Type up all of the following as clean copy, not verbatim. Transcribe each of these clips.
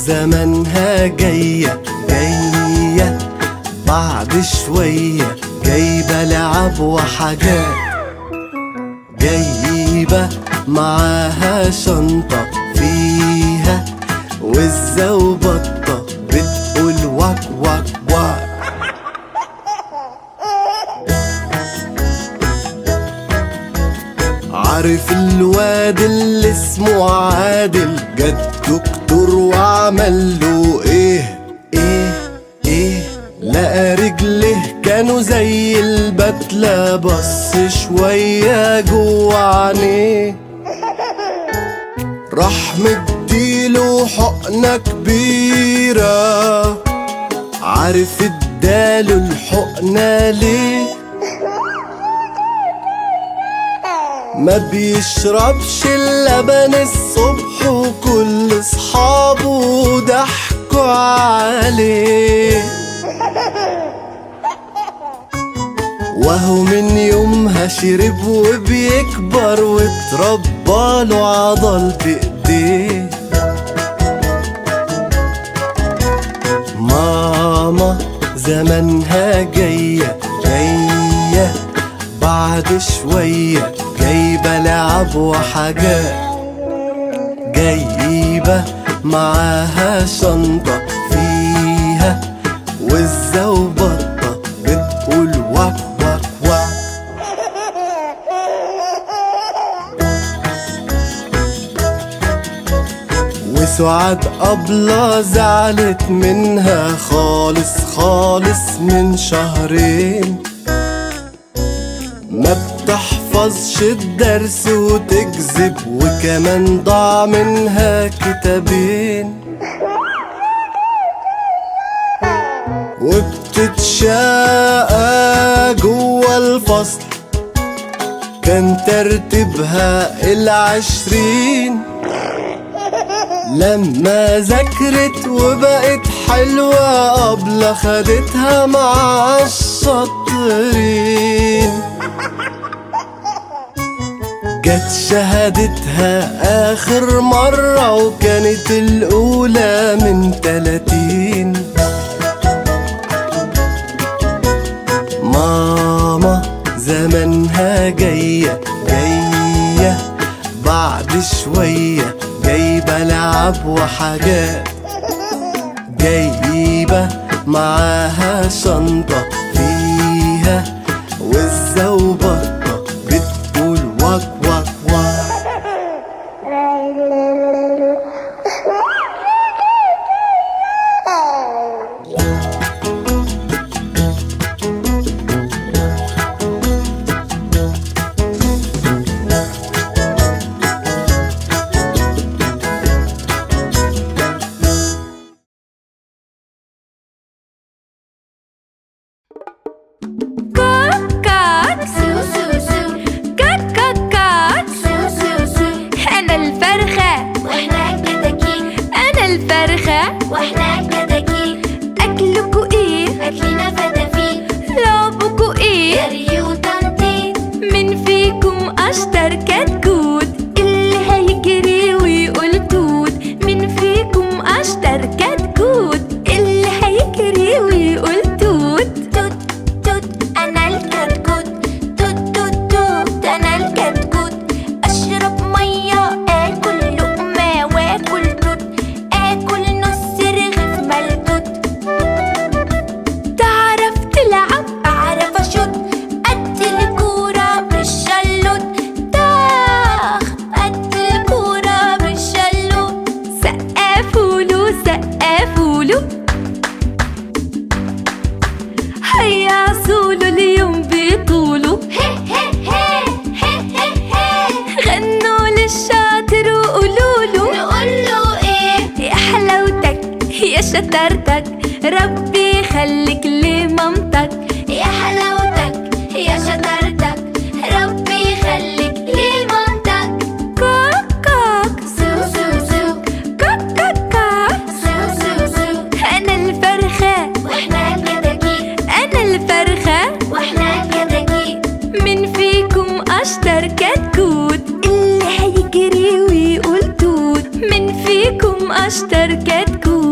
زمانها جاية جاية بعد شوية، جايبة لعب وحاجات، جايبة معاها شنطة فيها وزة وبطة بتقول واك واك واك. عارف الواد اللي اسمه عادل، جد دكتور وعمل له ايه لقى رجله كانوا زي البتلة، بص شوية جوا عينيه، راح مديله حقنة كبيرة. عارف اداله الحقنة ليه؟ ما بيشربش اللبن الصبح وكل صحابه ضحكوا عليه، وهو من يومها شرب وبيكبر واترباله عضل بايديه. ماما زمانها جاية جاية بعد شوية، جايبة لعب وحاجات، جايبة معاها شنطة فيها وزة وبطة بتقول واك واك واك. وسعاد أبلة زعلت منها خالص خالص من شهرين، ما بتحفظش الدرس وتكذب، وكمان ضاع منها كتابين، وبتتشاقى جوا الفصل كان ترتيبها 20. لما ذاكرت وبقت حلوة أبلة خدتها مع الشاطرين، جت شهادتها آخر مرة وكانت الأولى من 30. ماما زمانها جاية جاية بعد شوية، جايبة لعب وحاجات، جايبة معاها شنطة فيها وزة وبطة بتقول واك واك واك. واحنا كتاكيت. اكلكوا ايه؟ اكلنا فتافيت. لعبكوا ايه؟ جري وتنطيط. من فيكم اشطر كتكوت؟ اللي هيجري ويقول توت. من فيكم اشطر كتكوت؟ اللي هيجري ويقول توت. توت توت انا الكتكوت. توت توت توت انا الكتكوت. اشرب ميه، اكل لقمه واكل توت. اكل تعرف تلعب؟ أعرف أشوت. قد الكورة بالشلوت. طاخ قد الكورة بالشلوت. سقفوله سقفوله. هيا عصولو اليوم بيطولو. هي هي هي هي هي هي. غنوا للشاطر وقولوله. نقوله ايه؟ يا حلاوتك يا شطارتك، ربي يخليك لمامتك. يا حلاوتك يا شطارتك، ربي يخليك لمامتك. كوك كوك سو سو سو. كوك كوك كوك سو سو سو. أنا الفرخة وإحنا الكتاكيت. أنا الفرخة وإحنا الكتاكيت. من فيكم أشطر كتكوت؟ اللي هيجري ويقول توت. من فيكم أشطر كتكوت؟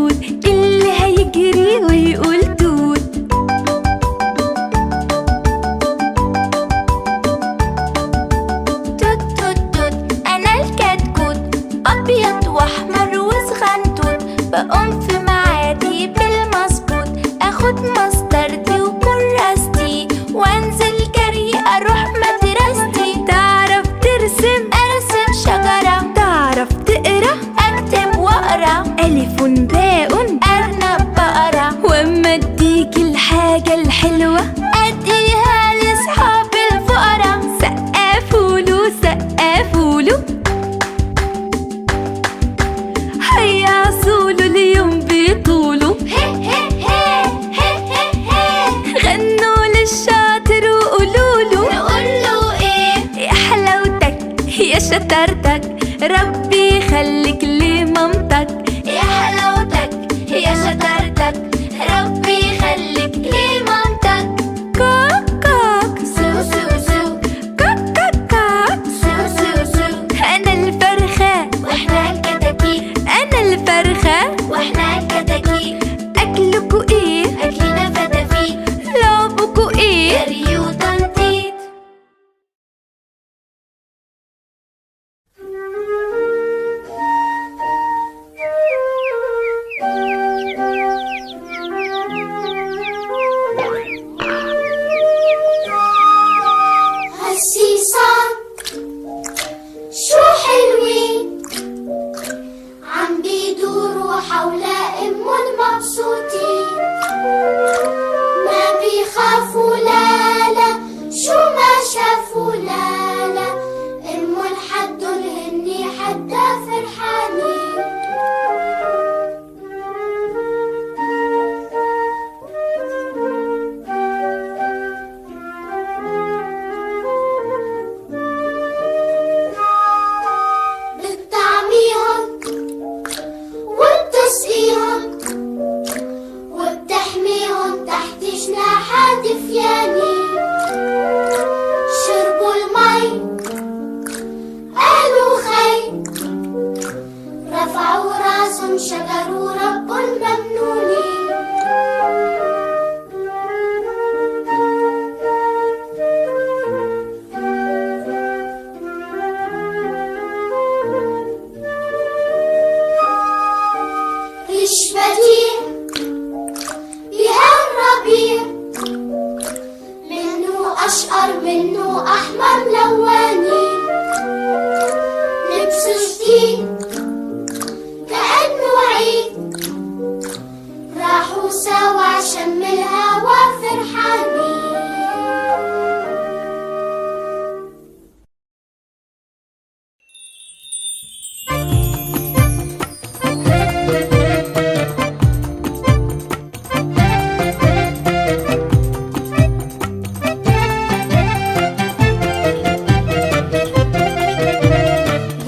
الهوا شم الهوا فرحانين.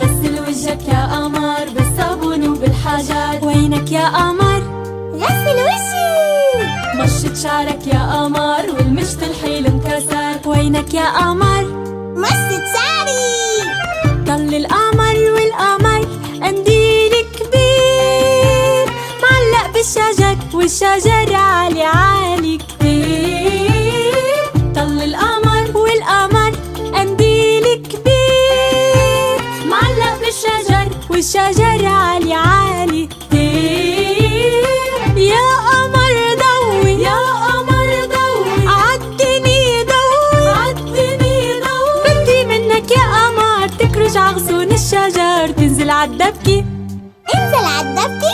غسل وجهك يا قمر بالصابون وبالحاجات. وينك يا قمر؟ غسل وجهي. مشط شعرك يا قمر والمشط الحيل انكسر. وينك يا قمر؟ مشط شعري. ضل القمر والقمر قنديل كبير معلق بالشجر والشجر عالي عالي كتير. ضل القمر والقمر قنديل كبير معلق بالشجر والشجر عالي عالي كتير. يا قمر ضوي يا قمر ضوي عالدني ضوي عالدني ضوي. بدي منك يا قمر تكرج عغصون الشجر تنزل عالدبكة. انزل عالدبكة.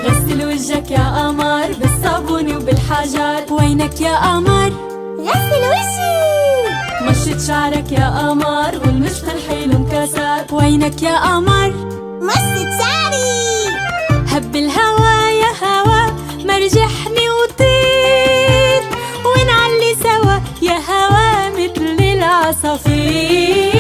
غسل وجهك يا قمر بالصابون وبالحاجات. وينك يا قمر؟ غسل وجهي. مشط شعرك يا قمر والمشط الحيل انكسر. وينك يا قمر؟ مشط شعري. هب الهوا يا هوا مرجحني وطير ونعلي سوا يا هوا مثل العصافير.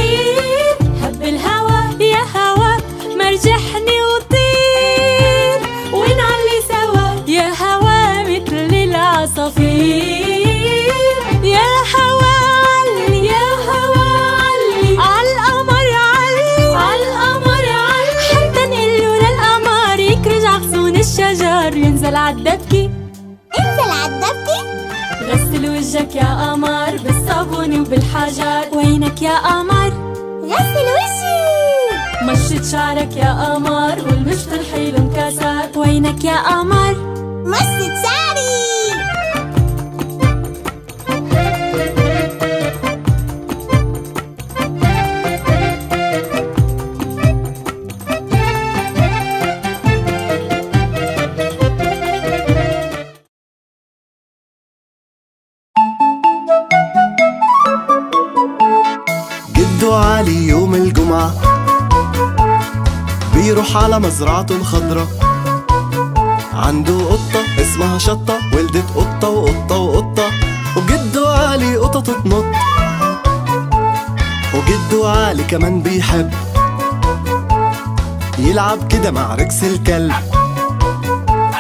هب الهوا يا هوا مرجحني وطير ونعلي سوا يا هوا مثل العصافير. يا هوا علي يا هوا علي عالقمر علي عالقمر علي حتى نقله للقمر يكرج عغصون الشجر ينزل عالدبكة. انزل عالدبكة. غسل وجهك يا قمر بالصابون وبالحاجات. وينك يا قمر؟ غسل وجهي. مشط شعرك يا قمر والمشط الحيل انكسر. وينك يا قمر؟ مشط شعري. جدو علي يوم الجمعة بيروح على مزرعته الخضرة. عنده قطة اسمها شطة ولدت قطة وقطة وقطة. وجدو علي قطة تنط. وجدو علي كمان بيحب يلعب كده مع ركس الكلب.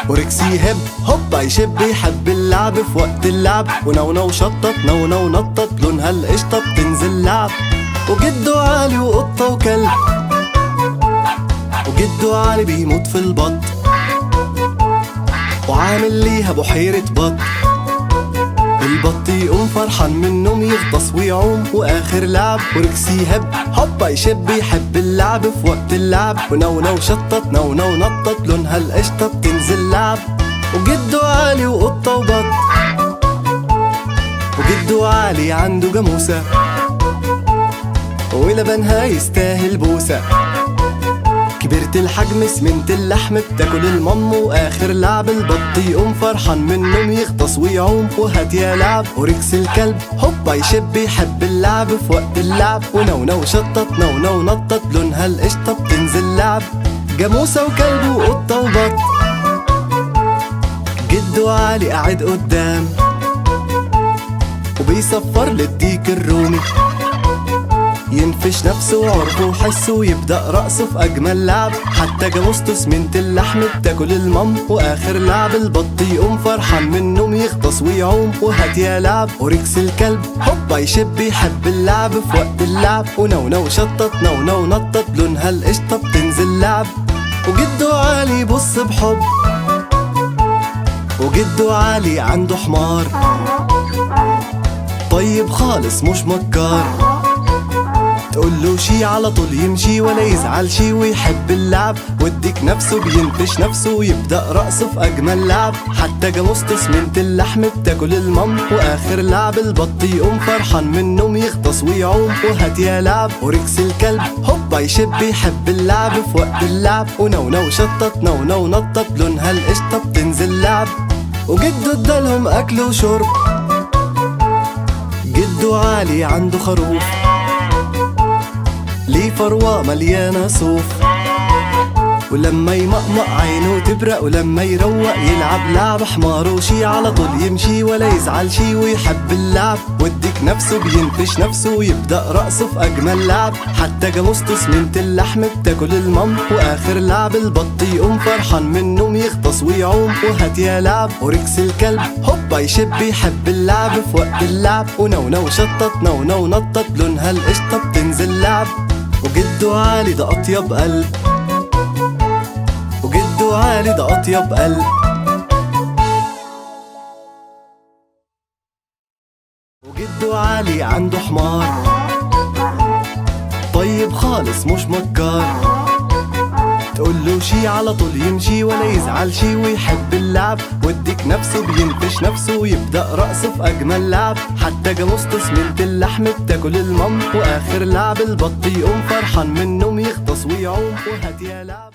وركس يهب هوبا يشب يحب اللعب في وقت اللعب. ونونو شطط نونو نطط لونها القشطة بتنزل لعب. وجدو علي وقطة وكلب. وجدو علي بيموت في البط وعامل ليها بحيرة بط. البط يقوم فرحان من النوم يغطس ويعوم. واخر لعب وركس يهب هوبا يشب يحب اللعب في وقت اللعب. ونونو شطط نونو نطط لونها القشطة بتنزل لعب. وجدو علي وقطة وبط. وجدو علي عنده جاموسة ولبنها يستاهل بوسة. كبرت الحجم سمنت اللحم بتاكل المم. واخر لعب البط يقوم فرحان من النوم يغطس ويعوم. وهات يا لعب وركس الكلب هوبا يشب يحب اللعب في وقت اللعب. ونونو شطط نونو نطط لونها القشطة بتنزل لعب. جاموسة وكلب وقطة وبط. جدو علي قاعد قدام وبيصفر للديك الرومي. ينفش نفسه وعرفه وحسه ويبدأ رقصه في أجمل لعب. حتى جاموسته سمنت اللحم بتاكل المم. وآخر لعب البط يقوم فرحان من النوم يغطس ويعوم. وهات يا لعب وركس الكلب هوبا يشب يحب اللعب في وقت اللعب. ونونو شطط نونو نطط لونها القشطة بتنزل لعب. وجدو علي بص بحب. وجدو علي عنده حمار طيب خالص مش مكار. تقوله شي على طول يمشي ولا يزعل شي ويحب اللعب. والديك نفسه بينفش نفسه ويبدأ رقصه في أجمل لعب. حتى جاموسته سمنت اللحم بتاكل المم. وآخر لعب البط يقوم فرحان من النوم يغطس ويعوم. وهات يا لعب وركس الكلب هوبا يشب يحب اللعب في وقت اللعب. ونونو شطط نونو نطط لونها القشطة بتنزل لعب. وجده ادالهم اكل وشرب. جده عالي عنده خروف، ليه فروة مليانة صوف. ولما يمقمق عينه تبرق، ولما يروق يلعب لعب حماره شي، على طول يمشي ولا يزعل شي ويحب اللعب. والديك نفسه بينفش نفسه ويبدأ رقصه في أجمل لعب. حتى جاموسته سمنة اللحم بتاكل المام، وآخر لعب البط يقوم فرحان من النوم يغطس ويعوم. وهات يا لعب وركس الكلب هوبا يشب يحب اللعب في وقت اللعب. ونونو شطط نونو نطط بلونها القشطة بتنزل لعب. وجده عالي ده أطيب قلب، وجده عالي ده أطيب قلب. وجده عالي عنده حمار طيب خالص مش مكار. تقوله شي على طول يمشي ولا يزعل شي ويحب اللعب. والديك نفسه بينفش نفسه ويبدأ رقصه في أجمل لعب. حتى جاموسته سمنة اللحم بتاكل المام، وآخر لعب البط يقوم فرحان من النوم يغطس ويعوم. وهات يا لعب.